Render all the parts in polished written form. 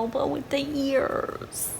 boba with the ears.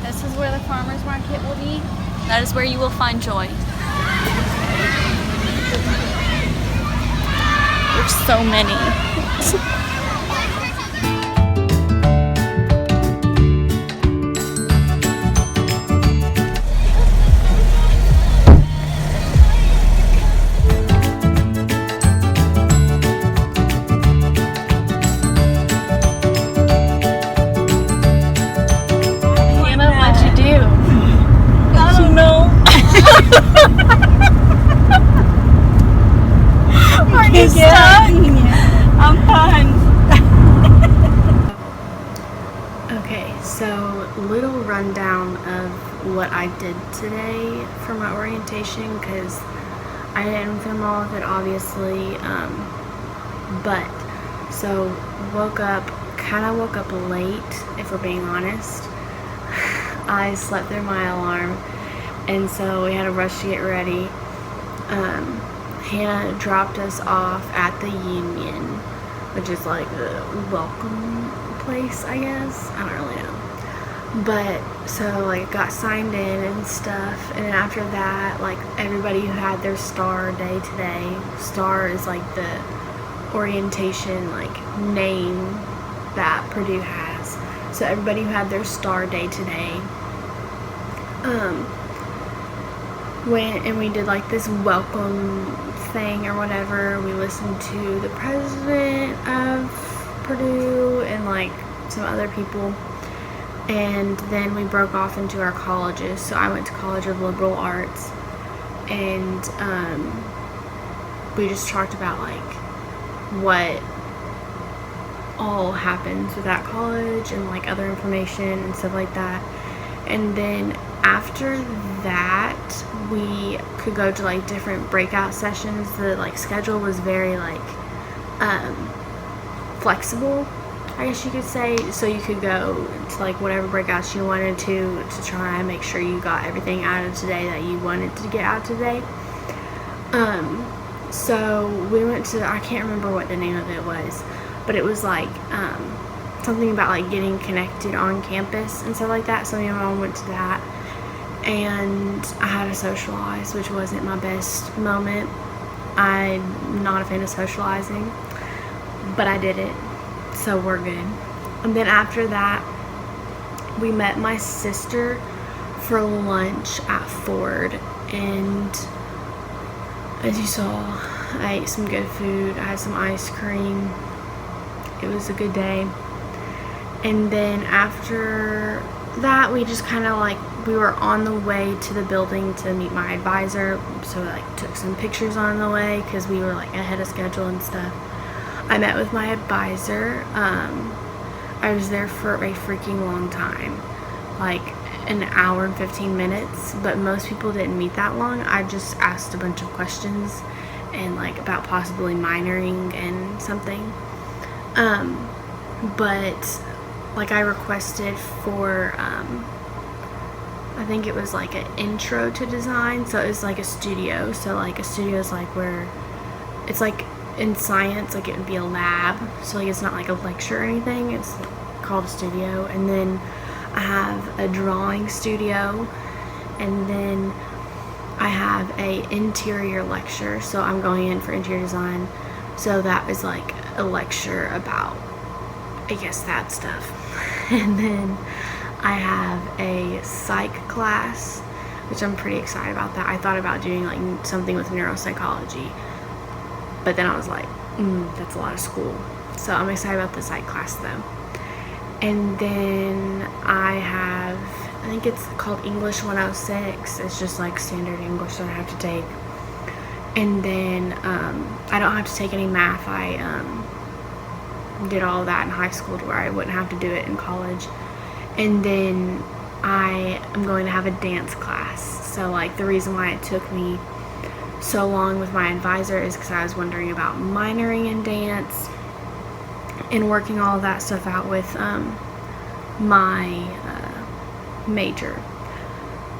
This is where the farmer's market will be. That is where you will find joy. There's so many. I'm fine. Okay, so little rundown of what I did today for my orientation, because I didn't film all of it obviously, but so woke up late, if we're being honest. I slept through my alarm, and so we had to rush to get ready. Hannah dropped us off at the Union, which is like the welcome place, I guess. I don't really know. But so like got signed in and stuff, and then after that, like everybody who had their STAR day today. STAR is like the orientation like name that Purdue has. So everybody who had their STAR day today went and we did like this welcome thing or whatever. We listened to the president of Purdue and like some other people, and then we broke off into our colleges. So I went to College of Liberal Arts, and we just talked about like what all happens with that college and like other information and stuff like that. And then after that, we could go to like different breakout sessions. The like schedule was very like flexible, I guess you could say. So you could go to like whatever breakouts you wanted to try and make sure you got everything out of today that you wanted to get out today. So we went to, I can't remember what the name of it was, but it was like something about like getting connected on campus and stuff like that. So me and my mom went to that, and I had to socialize, which wasn't my best moment. I'm not a fan of socializing, but I did it, so we're good. And then after that, we met my sister for lunch at Ford, and as you saw, I ate some good food. I had some ice cream. It was a good day. And then after that, we just kind of like, we were on the way to the building to meet my advisor, so we like took some pictures on the way because we were like ahead of schedule and stuff. I met with my advisor. I was there for a freaking long time, like an hour and 15 minutes, but most people didn't meet that long. I just asked a bunch of questions and like about possibly minoring in something, but like I requested for I think it was like an intro to design. So it was like a studio. So like a studio is like where it's like in science, like it would be a lab. So like it's not like a lecture or anything. It's called a studio. And then I have a drawing studio, and then I have a interior lecture, so I'm going in for interior design. So that is like a lecture about, I guess, that stuff. And then I have a psych class, which I'm pretty excited about that. I thought about doing like something with neuropsychology, but then I was like, that's a lot of school. So I'm excited about the psych class though. And then I think it's called English 106. It's just like standard English that I have to take. And then I don't have to take any math. I did all that in high school to where I wouldn't have to do it in college. And then I am going to have a dance class. So like the reason why it took me so long with my advisor is because I was wondering about minoring in dance and working all of that stuff out with my major.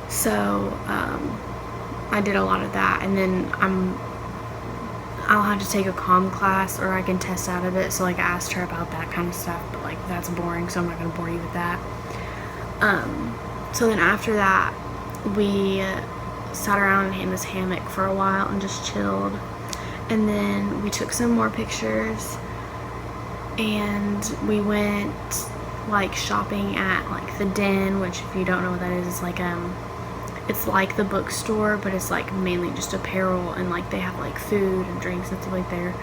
So I did a lot of that, and then I'll have to take a comm class, or I can test out of it. So like I asked her about that kind of stuff, but like that's boring, so I'm not gonna bore you with that. So then after that, we sat around in this hammock for a while and just chilled, and then we took some more pictures, and we went like shopping at like the Den, which if you don't know what that is, it's like the bookstore, but it's like mainly just apparel, and like they have like food and drinks and stuff like there.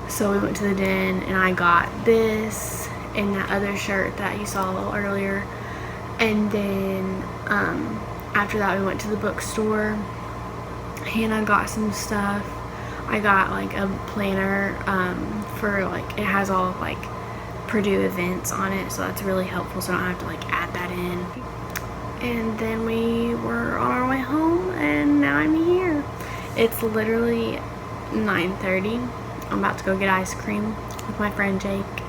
So we went to the Den, and I got this and that other shirt that you saw a little earlier. And then after that we went to the bookstore. Hannah got some stuff. I got like a planner for like, it has all of like Purdue events on it, so that's really helpful, so I don't have to like add that in. And then we were on our way home, and now I'm here. It's literally 9:30. I'm about to go get ice cream with my friend Jake.